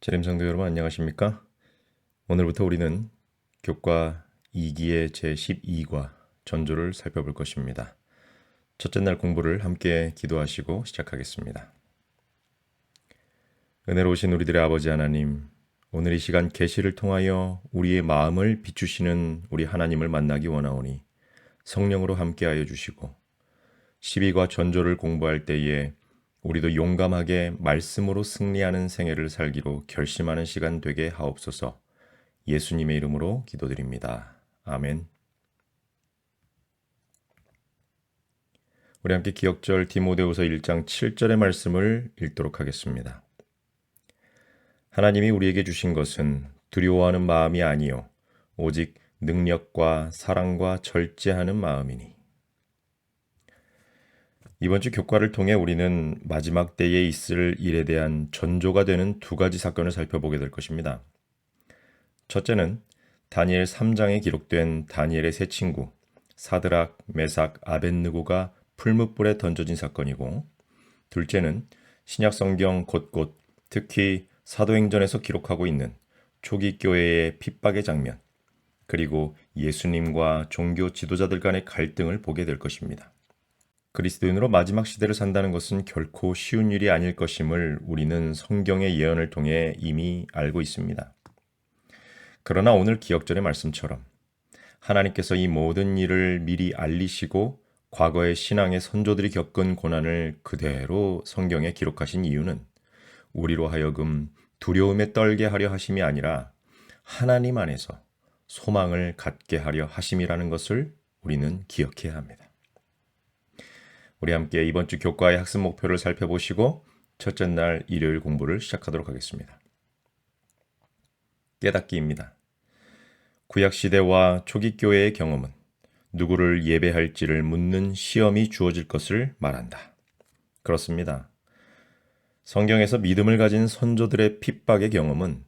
재림성도 여러분 안녕하십니까? 오늘부터 우리는 교과 2기의 제12과 전조를 살펴볼 것입니다. 첫째 날 공부를 함께 기도하시고 시작하겠습니다. 은혜로우신 우리들의 아버지 하나님, 오늘 이 시간 계시를 통하여 우리의 마음을 비추시는 우리 하나님을 만나기 원하오니 성령으로 함께하여 주시고 12과 전조를 공부할 때에 우리도 용감하게 말씀으로 승리하는 생애를 살기로 결심하는 시간 되게 하옵소서. 예수님의 이름으로 기도드립니다. 아멘. 우리 함께 기억절 디모데후서 1장 7절의 말씀을 읽도록 하겠습니다. 하나님이 우리에게 주신 것은 두려워하는 마음이 아니요 오직 능력과 사랑과 절제하는 마음이니. 이번 주 교과를 통해 우리는 마지막 때에 있을 일에 대한 전조가 되는 두 가지 사건을 살펴보게 될 것입니다. 첫째는 다니엘 3장에 기록된 다니엘의 세 친구 사드락, 메삭, 아벳느고가 풀무불에 던져진 사건이고, 둘째는 신약 성경 곳곳 특히 사도행전에서 기록하고 있는 초기 교회의 핍박의 장면, 그리고 예수님과 종교 지도자들 간의 갈등을 보게 될 것입니다. 그리스도인으로 마지막 시대를 산다는 것은 결코 쉬운 일이 아닐 것임을 우리는 성경의 예언을 통해 이미 알고 있습니다. 그러나 오늘 기억절의 말씀처럼 하나님께서 이 모든 일을 미리 알리시고 과거의 신앙의 선조들이 겪은 고난을 그대로 성경에 기록하신 이유는 우리로 하여금 두려움에 떨게 하려 하심이 아니라 하나님 안에서 소망을 갖게 하려 하심이라는 것을 우리는 기억해야 합니다. 우리 함께 이번 주 교과의 학습 목표를 살펴보시고 첫째 날 일요일 공부를 시작하도록 하겠습니다. 깨닫기입니다. 구약시대와 초기 교회의 경험은 누구를 예배할지를 묻는 시험이 주어질 것을 말한다. 그렇습니다. 성경에서 믿음을 가진 선조들의 핍박의 경험은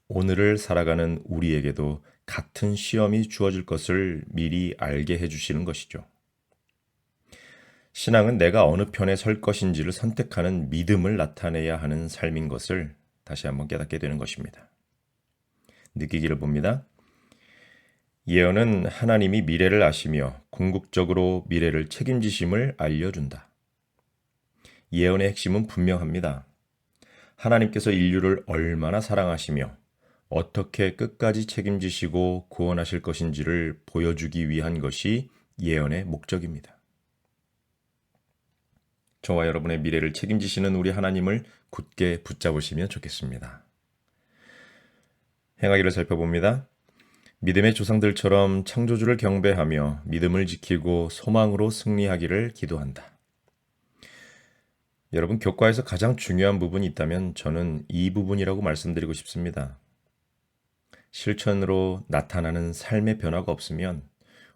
오늘을 살아가는 우리에게도 같은 시험이 주어질 것을 미리 알게 해주시는 것이죠. 신앙은 내가 어느 편에 설 것인지를 선택하는 믿음을 나타내야 하는 삶인 것을 다시 한번 깨닫게 되는 것입니다. 느끼기를 봅니다. 예언은 하나님이 미래를 아시며 궁극적으로 미래를 책임지심을 알려준다. 예언의 핵심은 분명합니다. 하나님께서 인류를 얼마나 사랑하시며 어떻게 끝까지 책임지시고 구원하실 것인지를 보여주기 위한 것이 예언의 목적입니다. 저와 여러분의 미래를 책임지시는 우리 하나님을 굳게 붙잡으시면 좋겠습니다. 행하기를 살펴봅니다. 믿음의 조상들처럼 창조주를 경배하며 믿음을 지키고 소망으로 승리하기를 기도한다. 여러분, 교과에서 가장 중요한 부분이 있다면 저는 이 부분이라고 말씀드리고 싶습니다. 실천으로 나타나는 삶의 변화가 없으면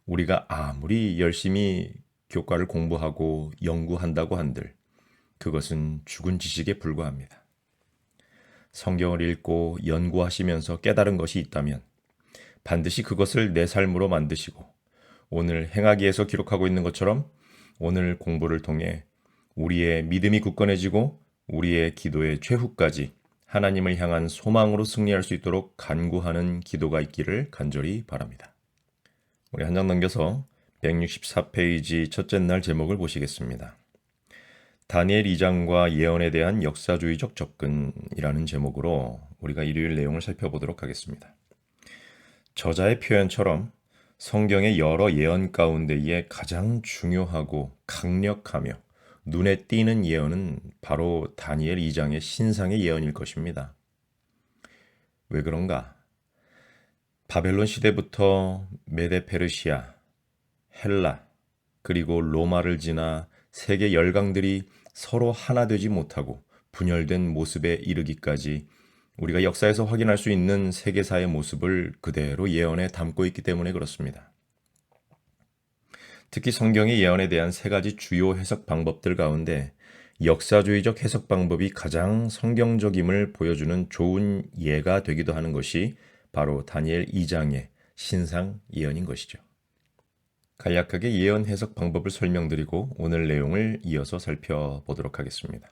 우리가 아무리 열심히 교과를 공부하고 연구한다고 한들 그것은 죽은 지식에 불과합니다. 성경을 읽고 연구하시면서 깨달은 것이 있다면 반드시 그것을 내 삶으로 만드시고 오늘 행하기에서 기록하고 있는 것처럼 오늘 공부를 통해 우리의 믿음이 굳건해지고 우리의 기도의 최후까지 하나님을 향한 소망으로 승리할 수 있도록 간구하는 기도가 있기를 간절히 바랍니다. 우리 한 장 넘겨서 164페이지 첫째 날 제목을 보시겠습니다. 다니엘 2장과 예언에 대한 역사주의적 접근이라는 제목으로 우리가 일요일 내용을 살펴보도록 하겠습니다. 저자의 표현처럼 성경의 여러 예언 가운데에 가장 중요하고 강력하며 눈에 띄는 예언은 바로 다니엘 2장의 신상의 예언일 것입니다. 왜 그런가? 바벨론 시대부터 메데 페르시아, 헬라, 그리고 로마를 지나 세계 열강들이 서로 하나 되지 못하고 분열된 모습에 이르기까지 우리가 역사에서 확인할 수 있는 세계사의 모습을 그대로 예언에 담고 있기 때문에 그렇습니다. 특히 성경의 예언에 대한 세 가지 주요 해석 방법들 가운데 역사주의적 해석 방법이 가장 성경적임을 보여주는 좋은 예가 되기도 하는 것이 바로 다니엘 2장의 신상 예언인 것이죠. 간략하게 예언 해석 방법을 설명드리고 오늘 내용을 이어서 살펴보도록 하겠습니다.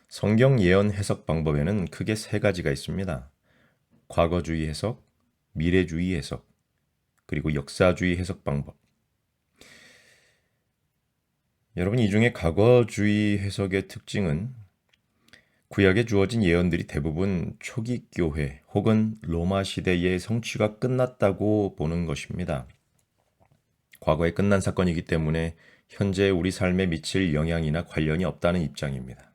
성경 예언 해석 방법에는 크게 세 가지가 있습니다. 과거주의 해석, 미래주의 해석, 그리고 역사주의 해석 방법. 여러분, 이 중에 과거주의 해석의 특징은 구약에 주어진 예언들이 대부분 초기 교회 혹은 로마 시대의 성취가 끝났다고 보는 것입니다. 과거에 끝난 사건이기 때문에 현재 우리 삶에 미칠 영향이나 관련이 없다는 입장입니다.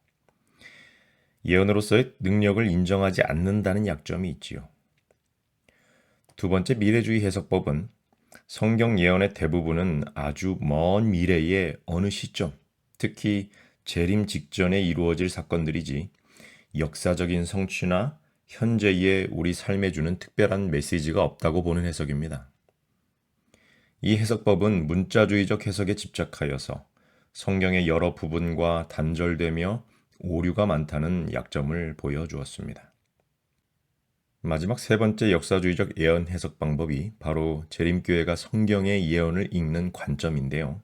예언으로서의 능력을 인정하지 않는다는 약점이 있지요. 두 번째, 미래주의 해석법은 성경 예언의 대부분은 아주 먼 미래의 어느 시점, 특히 재림 직전에 이루어질 사건들이지 역사적인 성취나 현재의 우리 삶에 주는 특별한 메시지가 없다고 보는 해석입니다. 이 해석법은 문자주의적 해석에 집착하여서 성경의 여러 부분과 단절되며 오류가 많다는 약점을 보여주었습니다. 마지막 세 번째 역사주의적 예언 해석 방법이 바로 재림교회가 성경의 예언을 읽는 관점인데요.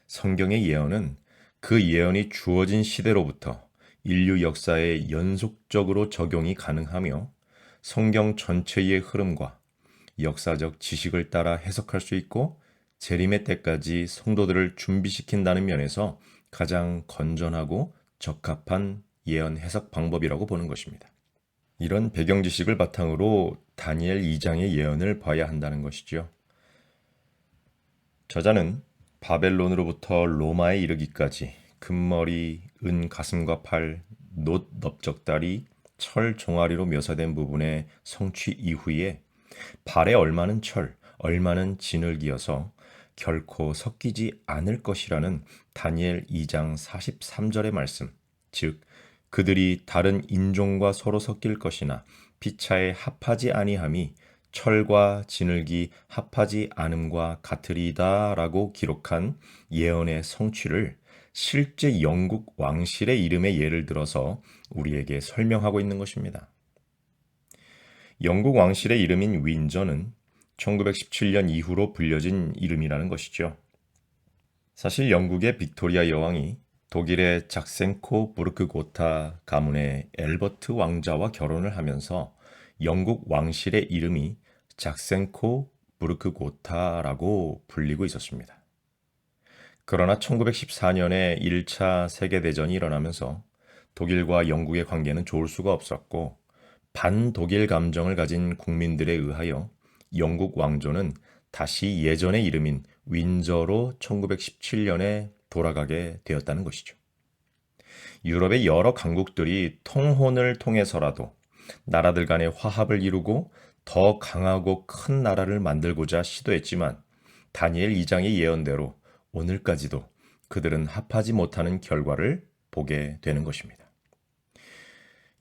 성경의 예언은 그 예언이 주어진 시대로부터 인류 역사에 연속적으로 적용이 가능하며 성경 전체의 흐름과 역사적 지식을 따라 해석할 수 있고 재림의 때까지 성도들을 준비시킨다는 면에서 가장 건전하고 적합한 예언 해석 방법이라고 보는 것입니다. 이런 배경 지식을 바탕으로 다니엘 2장의 예언을 봐야 한다는 것이죠. 저자는 바벨론으로부터 로마에 이르기까지 금머리, 은 가슴과 팔, 놋 넓적다리, 철 종아리로 묘사된 부분의 성취 이후에 발에 얼마는 철, 얼마는 진흙이어서 결코 섞이지 않을 것이라는 다니엘 2장 43절의 말씀, 즉 그들이 다른 인종과 서로 섞일 것이나 피차에 합하지 아니함이 철과 진흙이 합하지 않음과 같으리다 라고 기록한 예언의 성취를 실제 영국 왕실의 이름의 예를 들어서 우리에게 설명하고 있는 것입니다. 영국 왕실의 이름인 윈저는 1917년 이후로 불려진 이름이라는 것이죠. 사실 영국의 빅토리아 여왕이 독일의 작센코 부르크 고타 가문의 엘버트 왕자와 결혼을 하면서 영국 왕실의 이름이 작센코 부르크 고타라고 불리고 있었습니다. 그러나 1914년에 1차 세계대전이 일어나면서 독일과 영국의 관계는 좋을 수가 없었고 반독일 감정을 가진 국민들에 의하여 영국 왕조는 다시 예전의 이름인 윈저로 1917년에 돌아가게 되었다는 것이죠. 유럽의 여러 강국들이 통혼을 통해서라도 나라들 간의 화합을 이루고 더 강하고 큰 나라를 만들고자 시도했지만 다니엘 2장의 예언대로 오늘까지도 그들은 합하지 못하는 결과를 보게 되는 것입니다.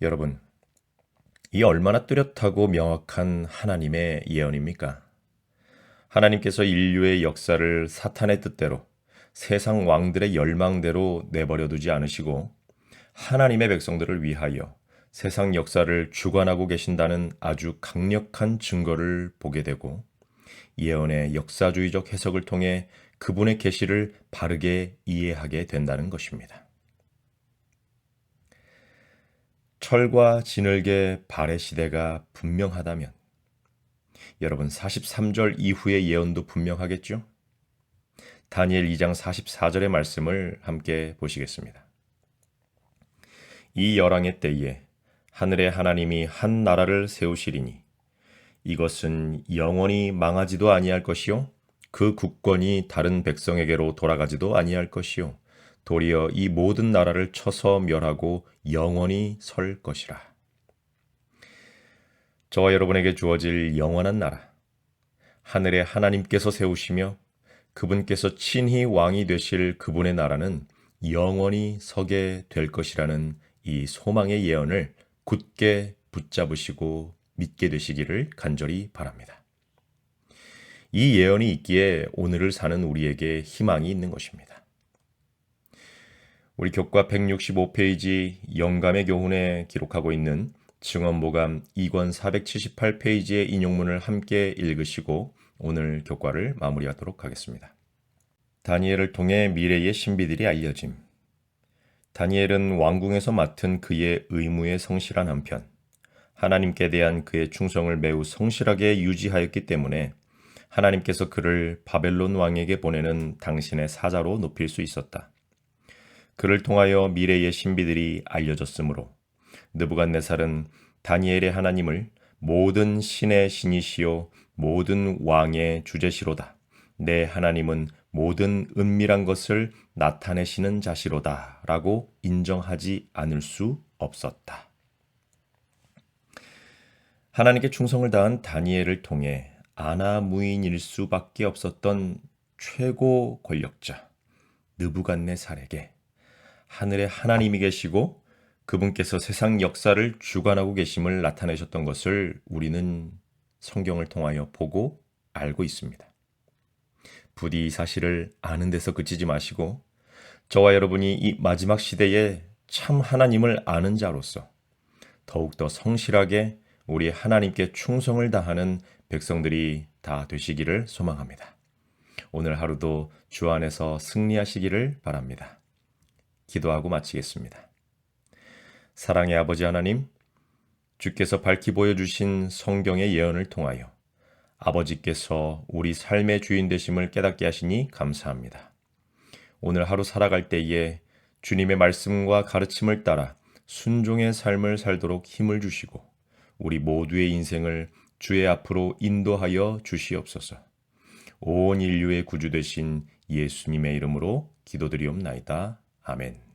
여러분, 이 얼마나 뚜렷하고 명확한 하나님의 예언입니까? 하나님께서 인류의 역사를 사탄의 뜻대로 세상 왕들의 열망대로 내버려 두지 않으시고 하나님의 백성들을 위하여 세상 역사를 주관하고 계신다는 아주 강력한 증거를 보게 되고 예언의 역사주의적 해석을 통해 그분의 계시를 바르게 이해하게 된다는 것입니다. 철과 진흙의 발의 시대가 분명하다면 여러분 43절 이후의 예언도 분명하겠죠? 다니엘 2장 44절의 말씀을 함께 보시겠습니다. 이 열왕의 때에 하늘의 하나님이 한 나라를 세우시리니 이것은 영원히 망하지도 아니할 것이요 그 국권이 다른 백성에게로 돌아가지도 아니할 것이요 도리어 이 모든 나라를 쳐서 멸하고 영원히 설 것이라. 저와 여러분에게 주어질 영원한 나라, 하늘의 하나님께서 세우시며 그분께서 친히 왕이 되실 그분의 나라는 영원히 서게 될 것이라는 이 소망의 예언을 굳게 붙잡으시고 믿게 되시기를 간절히 바랍니다. 이 예언이 있기에 오늘을 사는 우리에게 희망이 있는 것입니다. 우리 교과 165페이지 영감의 교훈에 기록하고 있는 증언모감 2권 478페이지의 인용문을 함께 읽으시고 오늘 교과를 마무리하도록 하겠습니다. 다니엘을 통해 미래의 신비들이 알려짐. 다니엘은 왕궁에서 맡은 그의 의무에 성실한 한편 하나님께 대한 그의 충성을 매우 성실하게 유지하였기 때문에 하나님께서 그를 바벨론 왕에게 보내는 당신의 사자로 높일 수 있었다. 그를 통하여 미래의 신비들이 알려졌으므로 느부갓네살은 다니엘의 하나님을 모든 신의 신이시요 모든 왕의 주제시로다. 내 하나님은 모든 은밀한 것을 나타내시는 자시로다 라고 인정하지 않을 수 없었다. 하나님께 충성을 다한 다니엘을 통해 아나무인일 수밖에 없었던 최고 권력자 느부갓네살에게 하늘에 하나님이 계시고 그분께서 세상 역사를 주관하고 계심을 나타내셨던 것을 우리는 성경을 통하여 보고 알고 있습니다. 부디 이 사실을 아는 데서 그치지 마시고 저와 여러분이 이 마지막 시대에 참 하나님을 아는 자로서 더욱더 성실하게 우리 하나님께 충성을 다하는 백성들이 다 되시기를 소망합니다. 오늘 하루도 주 안에서 승리하시기를 바랍니다. 기도하고 마치겠습니다. 사랑의 아버지 하나님, 주께서 밝히 보여주신 성경의 예언을 통하여 아버지께서 우리 삶의 주인 되심을 깨닫게 하시니 감사합니다. 오늘 하루 살아갈 때에 주님의 말씀과 가르침을 따라 순종의 삶을 살도록 힘을 주시고 우리 모두의 인생을 주의 앞으로 인도하여 주시옵소서. 온 인류의 구주 되신 예수님의 이름으로 기도드리옵나이다. 아멘.